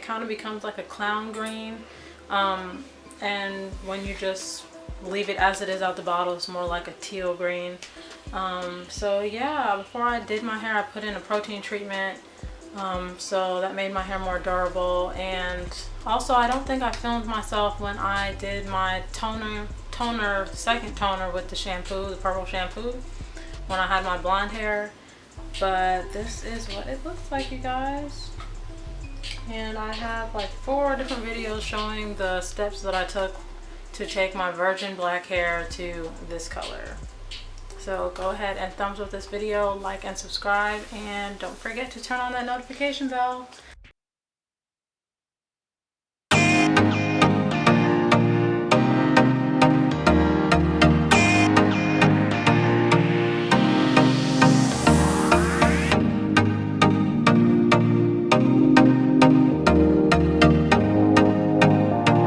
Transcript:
kind of becomes like a clown green, and when you just leave it as it is out the bottle, it's more like a teal green. So yeah, before I did my hair, I put in a protein treatment, so that made my hair more durable. And also, I don't think I filmed myself when I did my second toner with the shampoo, the purple shampoo, when I had my blonde hair. But this is what it looks like, you guys. And I have like 4 different videos showing the steps that I took to take my virgin black hair to this color. So go ahead and thumbs up this video, like and subscribe, and don't forget to turn on that notification bell